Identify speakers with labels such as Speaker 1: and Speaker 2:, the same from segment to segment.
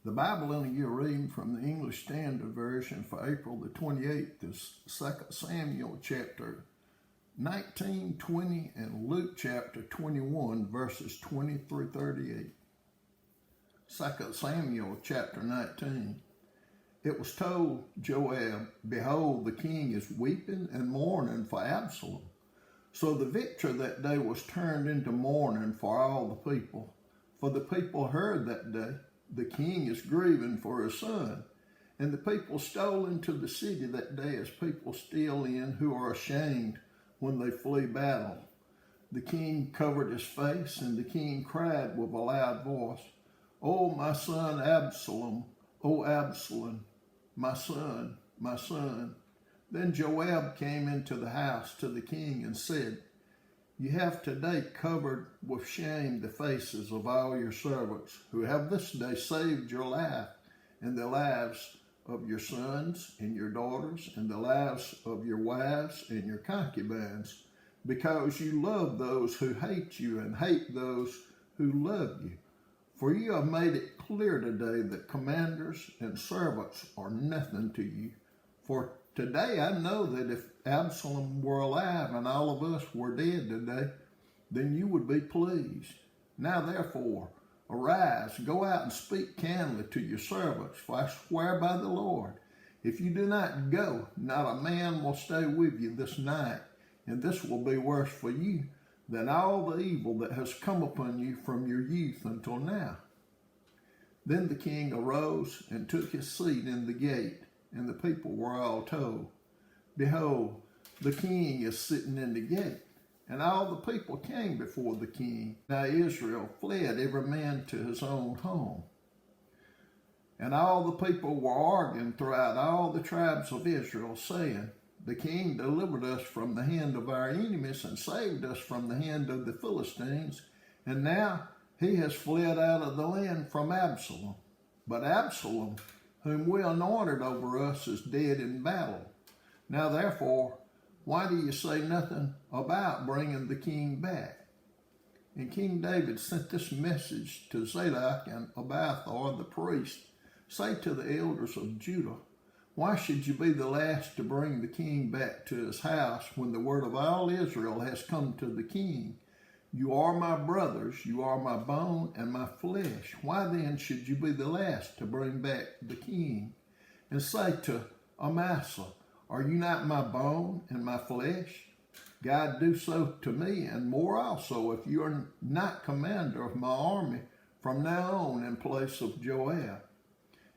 Speaker 1: The Bible in a year reading from the English Standard Version for April the 28th is 2 Samuel chapter 19, 20, and Luke chapter 21, verses 20 through 38. 2 Samuel chapter 19. It was told Joab, "Behold, the king is weeping and mourning for Absalom." So the victory that day was turned into mourning for all the people. For the people heard that day, "The king is grieving for his son." And the people stole into the city that day as people steal in who are ashamed when they flee battle. The king covered his face, and the king cried with a loud voice, "O my son Absalom, O Absalom, my son, my son." Then Joab came into the house to the king and said, "You have today covered with shame the faces of all your servants, who have this day saved your life and the lives of your sons and your daughters and the lives of your wives and your concubines, because you love those who hate you and hate those who love you. For you have made it clear today that commanders and servants are nothing to you. For today I know that if Absalom were alive and all of us were dead today, then you would be pleased. Now therefore, arise, go out and speak candidly to your servants, for I swear by the Lord, if you do not go, not a man will stay with you this night, and this will be worse for you than all the evil that has come upon you from your youth until now." Then the king arose and took his seat in the gate, and the people were all told, "Behold, the king is sitting in the gate." And all the people came before the king. Now Israel fled every man to his own home. And all the people were arguing throughout all the tribes of Israel, saying, "The king delivered us from the hand of our enemies and saved us from the hand of the Philistines, and now he has fled out of the land from Absalom. But Absalom, whom we anointed over us, is dead in battle. Now therefore, why do you say nothing about bringing the king back?" And King David sent this message to Zadok and Abiathar the priest, "Say to the elders of Judah, why should you be the last to bring the king back to his house when the word of all Israel has come to the king? You are my brothers, you are my bone and my flesh. Why then should you be the last to bring back the king? And say to Amasa, are you not my bone and my flesh? God do so to me and more also if you are not commander of my army from now on in place of Joab."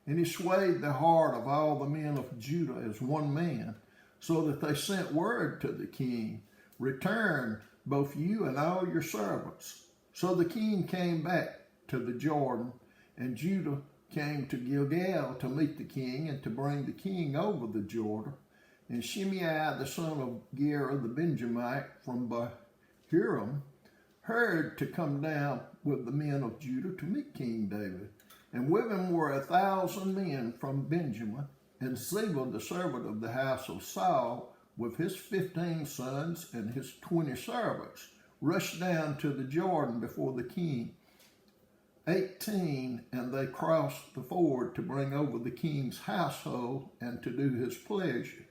Speaker 1: And he swayed the heart of all the men of Judah as one man, so that they sent word to the king, "Return, both you and all your servants." So the king came back to the Jordan, and Judah came to Gilgal to meet the king and to bring the king over the Jordan. And Shimei, the son of Gera the Benjamite from Bahurim, heard to come down with the men of Judah to meet King David. And with him were 1,000 men from Benjamin, and Ziba, the servant of the house of Saul, with his 15 sons and his 20 servants, rushed down to the Jordan before the king. 18, and they crossed the ford to bring over the king's household and to do his pleasure.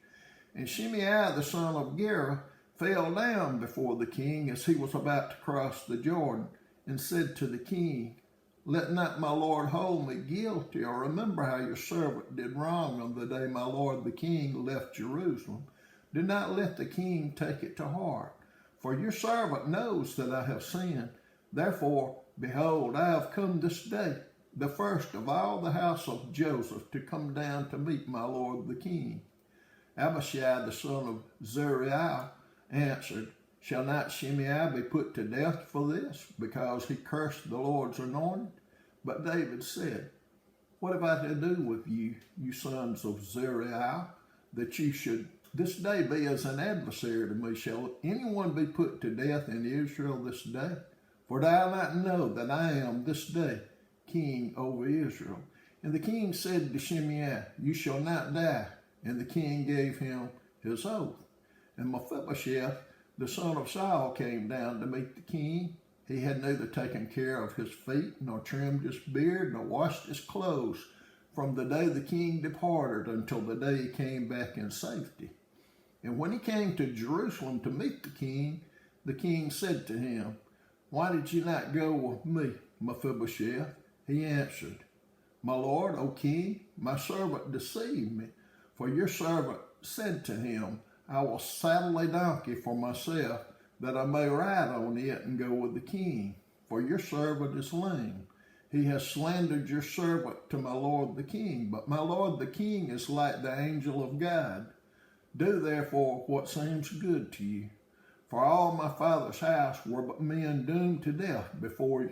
Speaker 1: And Shimei, the son of Gera, fell down before the king as he was about to cross the Jordan, and said to the king, "Let not my lord hold me guilty, or remember how your servant did wrong on the day my lord the king left Jerusalem. Do not let the king take it to heart, for your servant knows that I have sinned. Therefore, behold, I have come this day, the first of all the house of Joseph, to come down to meet my lord the king." Abishai, the son of Zeruiah, answered, "Shall not Shimei be put to death for this, because he cursed the Lord's anointed?" But David said, "What have I to do with you, you sons of Zeruiah, that you should this day be as an adversary to me? Shall anyone be put to death in Israel this day? For do I not know that I am this day king over Israel?" And the king said to Shimei, "You shall not die." And the king gave him his oath. And Mephibosheth, the son of Saul, came down to meet the king. He had neither taken care of his feet, nor trimmed his beard, nor washed his clothes, from the day the king departed until the day he came back in safety. And when he came to Jerusalem to meet the king said to him, "Why did you not go with me, Mephibosheth?" He answered, "My lord, O king, my servant deceived me. For your servant said to him, I will saddle a donkey for myself, that I may ride on it and go with the king. For your servant is lame. He has slandered your servant to my lord the king. But my lord the king is like the angel of God. Do therefore what seems good to you. For all my father's house were but men doomed to death before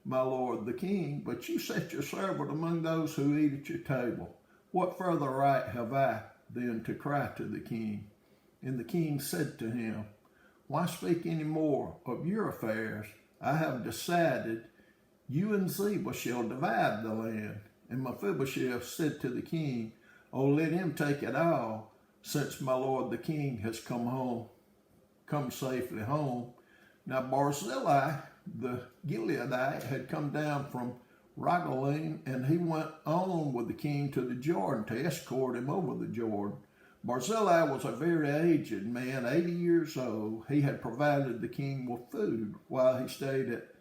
Speaker 1: my lord the king. But you set your servant among those who eat at your table. What further right have I then to cry to the king?" And the king said to him, "Why speak any more of your affairs? I have decided you and Ziba shall divide the land." And Mephibosheth said to the king, "Oh, let him take it all, since my lord the king has come safely home." Now Barzillai the Gileadite had come down from Rogelim, and he went on with the king to the Jordan to escort him over the Jordan. Barzillai was a very aged man, 80 years old. He had provided the king with food while he stayed at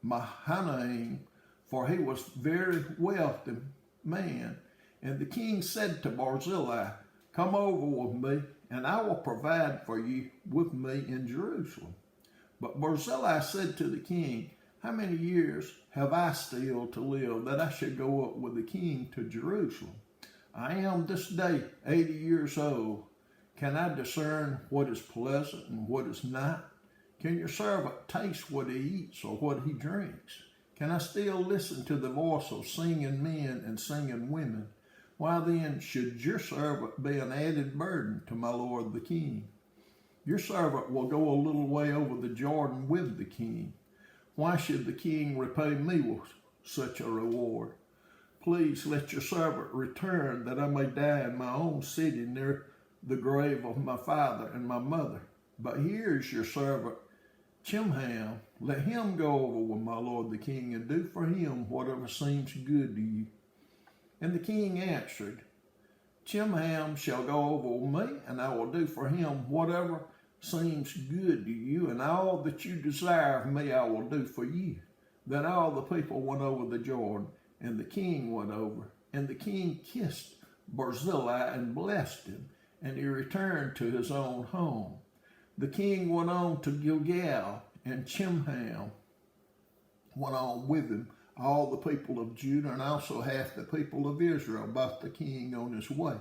Speaker 1: Mahanaim, for he was a very wealthy man. And the king said to Barzillai, "Come over with me, and I will provide for you with me in Jerusalem." But Barzillai said to the king, "How many years have I still to live, that I should go up with the king to Jerusalem? I am this day 80 years old. Can I discern what is pleasant and what is not? Can your servant taste what he eats or what he drinks? Can I still listen to the voice of singing men and singing women? Why then should your servant be an added burden to my lord the king? Your servant will go a little way over the Jordan with the king. Why should the king repay me with such a reward? Please let your servant return, that I may die in my own city near the grave of my father and my mother. But here is your servant Chimham. Let him go over with my lord the king, and do for him whatever seems good to you." And the king answered, "Chimham shall go over with me, and I will do for him whatever seems good to you, and all that you desire of me I will do for you." Then all the people went over the Jordan, and the king went over. And the king kissed Barzillai and blessed him, and he returned to his own home. The king went on to Gilgal, and Chimham went on with him. All the people of Judah and also half the people of Israel brought the king on his way.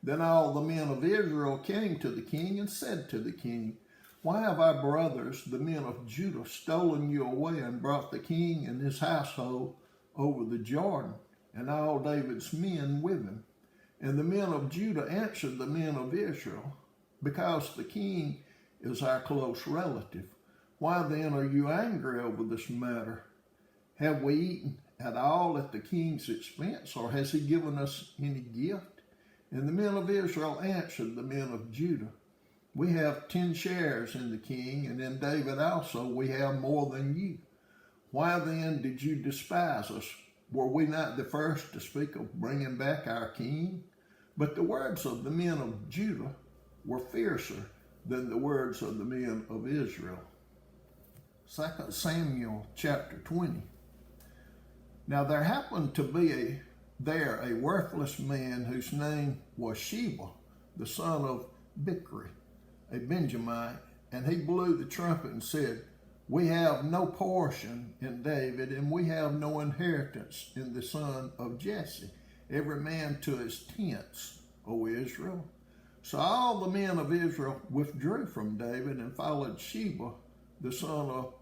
Speaker 1: Then all the men of Israel came to the king and said to the king, "Why have our brothers, the men of Judah, stolen you away and brought the king and his household over the Jordan, and all David's men with him?" And the men of Judah answered the men of Israel, "Because the king is our close relative. Why then are you angry over this matter? Have we eaten at all at the king's expense, or has he given us any gift?" And the men of Israel answered the men of Judah, "We have 10 shares in the king, and in David also we have more than you. Why then did you despise us? Were we not the first to speak of bringing back our king?" But the words of the men of Judah were fiercer than the words of the men of Israel. 2 Samuel chapter 20. Now there happened to be there a worthless man whose name was Sheba, the son of Bichri, a Benjamite, and he blew the trumpet and said, "We have no portion in David, and we have no inheritance in the son of Jesse. Every man to his tents, O Israel." So all the men of Israel withdrew from David and followed Sheba, the son of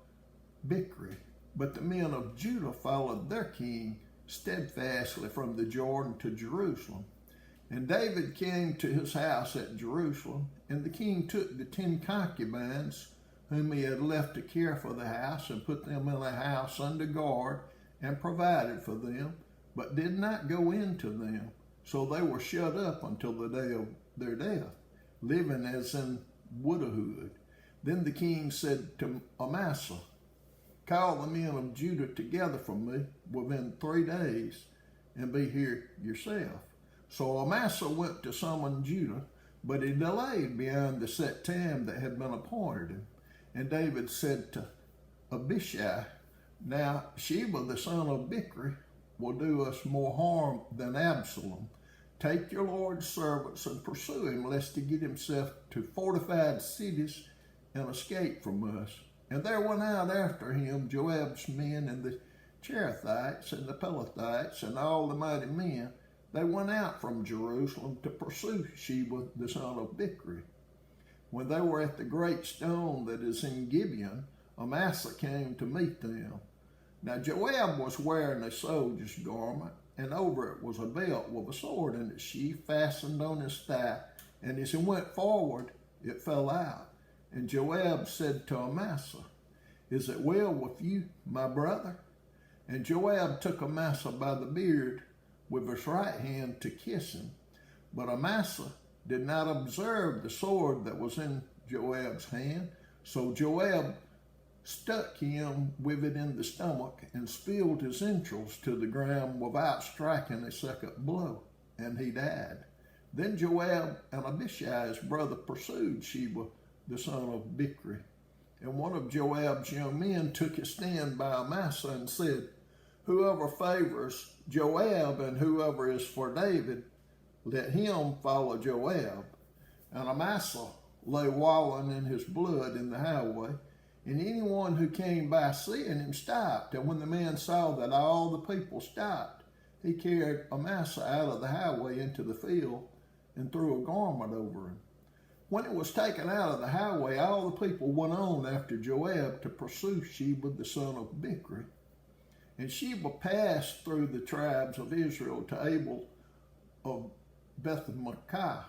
Speaker 1: Bichri. But the men of Judah followed their king steadfastly from the Jordan to Jerusalem. And David came to his house at Jerusalem, and the king took the 10 concubines whom he had left to care for the house, and put them in a house under guard, and provided for them, but did not go into them. So they were shut up until the day of their death, living as in widowhood. Then the king said to Amasa, call the men of Judah together from me within 3 days, and be here yourself. So Amasa went to summon Judah, but he delayed beyond the set time that had been appointed him. And David said to Abishai, now Sheba the son of Bichri will do us more harm than Absalom. Take your Lord's servants and pursue him, lest he get himself to fortified cities and escape from us. And there went out after him Joab's men and the Cherethites and the Pelethites and all the mighty men. They went out from Jerusalem to pursue Sheba the son of Bichri. When they were at the great stone that is in Gibeon, Amasa came to meet them. Now Joab was wearing a soldier's garment, and over it was a belt with a sword in its sheath fastened on his thigh. And as he went forward, it fell out. And Joab said to Amasa, is it well with you, my brother? And Joab took Amasa by the beard with his right hand to kiss him. But Amasa did not observe the sword that was in Joab's hand. So Joab stuck him with it in the stomach and spilled his entrails to the ground without striking a second blow, and he died. Then Joab and Abishai his brother pursued Sheba the son of Bichri. And one of Joab's young men took his stand by Amasa and said, whoever favors Joab and whoever is for David, let him follow Joab. And Amasa lay wallowing in his blood in the highway, and anyone who came by seeing him stopped. And when the man saw that all the people stopped, he carried Amasa out of the highway into the field and threw a garment over him. When it was taken out of the highway, all the people went on after Joab to pursue Sheba the son of Bichri. And Sheba passed through the tribes of Israel to Abel of Beth-maachah,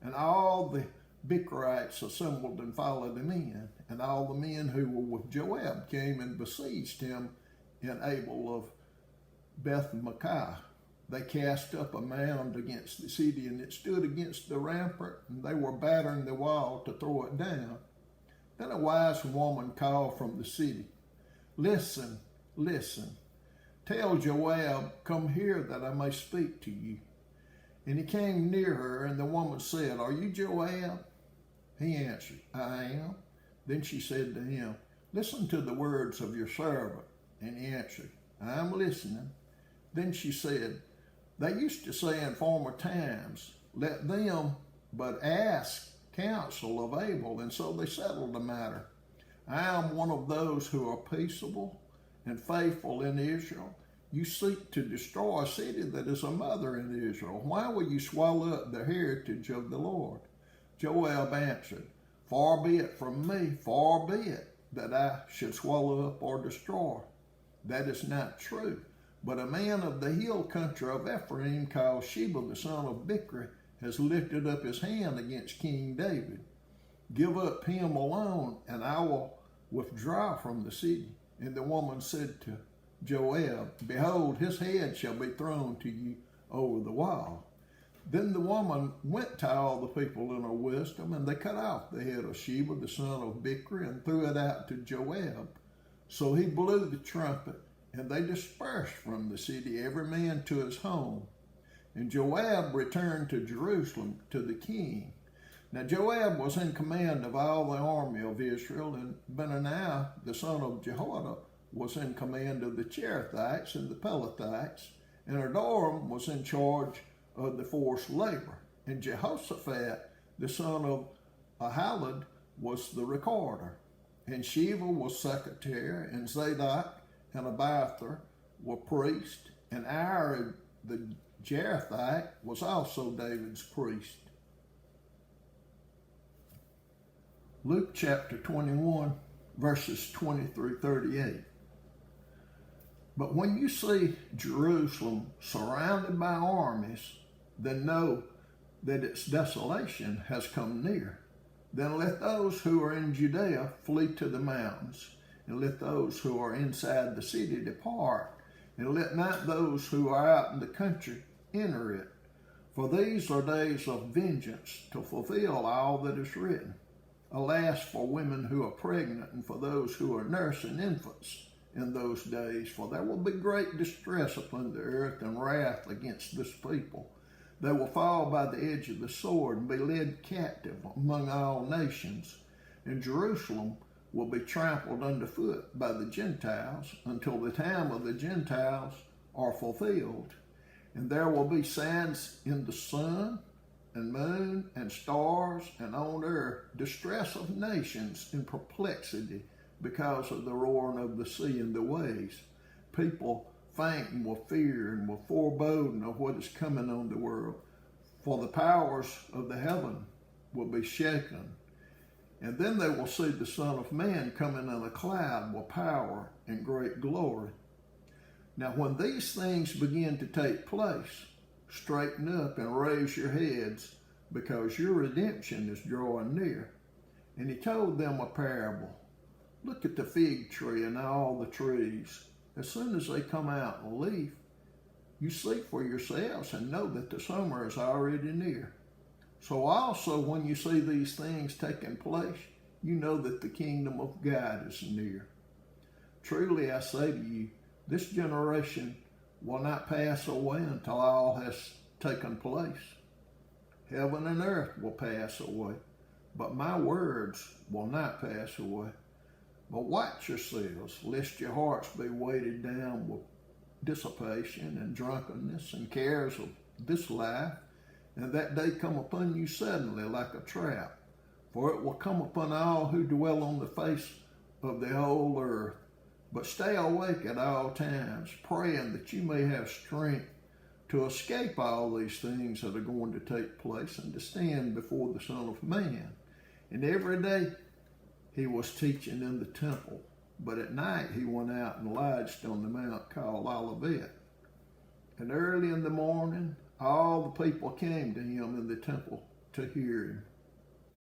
Speaker 1: and all the Bichrites assembled and followed him in. And all the men who were with Joab came and besieged him in Abel of Beth-maachah. They cast up a mound against the city, and it stood against the rampart, and they were battering the wall to throw it down. Then a wise woman called from the city, listen, listen. Tell Joab, come here that I may speak to you. And he came near her, and the woman said, are you Joab? He answered, I am. Then she said to him, listen to the words of your servant. And he answered, I am listening. Then she said, they used to say in former times, let them but ask counsel of Abel, and so they settled the matter. I am one of those who are peaceable and faithful in Israel. You seek to destroy a city that is a mother in Israel. Why will you swallow up the heritage of the Lord? Joab answered, far be it from me, far be it, that I should swallow up or destroy. That is not true. But a man of the hill country of Ephraim called Sheba the son of Bichri has lifted up his hand against King David. Give up him alone, and I will withdraw from the city. And the woman said to Joab, behold, his head shall be thrown to you over the wall. Then the woman went to all the people in her wisdom, and they cut off the head of Sheba the son of Bichri and threw it out to Joab. So he blew the trumpet, and they dispersed from the city, every man to his home. And Joab returned to Jerusalem to the king. Now Joab was in command of all the army of Israel, and Benaiah the son of Jehoiada was in command of the Cherethites and the Pelethites, and Adoram was in charge of the forced labor. And Jehoshaphat the son of Ahilud was the recorder. And Sheva was secretary, and Zadok and Abiathar were priests, and Ira the Jerathite was also David's priest. Luke chapter 21, verses 20 through 38. But when you see Jerusalem surrounded by armies, then know that its desolation has come near. Then let those who are in Judea flee to the mountains, and let those who are inside the city depart, and let not those who are out in the country enter it. For these are days of vengeance, to fulfill all that is written. Alas for women who are pregnant and for those who are nursing infants in those days, for there will be great distress upon the earth and wrath against this people. They will fall by the edge of the sword and be led captive among all nations, and Jerusalem will be trampled underfoot by the Gentiles until the time of the Gentiles are fulfilled. And there will be signs in the sun and moon and stars, and on earth distress of nations in perplexity because of the roaring of the sea and the waves. People fainting with fear and with foreboding of what is coming on the world. For the powers of the heaven will be shaken. And then they will see the Son of Man coming in a cloud with power and great glory. Now when these things begin to take place, straighten up and raise your heads, because your redemption is drawing near. And he told them a parable. Look at the fig tree and all the trees. As soon as they come out in leaf, you see for yourselves and know that the summer is already near. So also when you see these things taking place, you know that the kingdom of God is near. Truly I say to you, this generation will not pass away until all has taken place. Heaven and earth will pass away, but my words will not pass away. But watch yourselves, lest your hearts be weighted down with dissipation and drunkenness and cares of this life, and that day come upon you suddenly like a trap. For it will come upon all who dwell on the face of the whole earth. But stay awake at all times, praying that you may have strength to escape all these things that are going to take place and to stand before the Son of Man. And every day he was teaching in the temple, but at night he went out and lodged on the mount called Olivet. And early in the morning all the people came to him in the temple to hear him.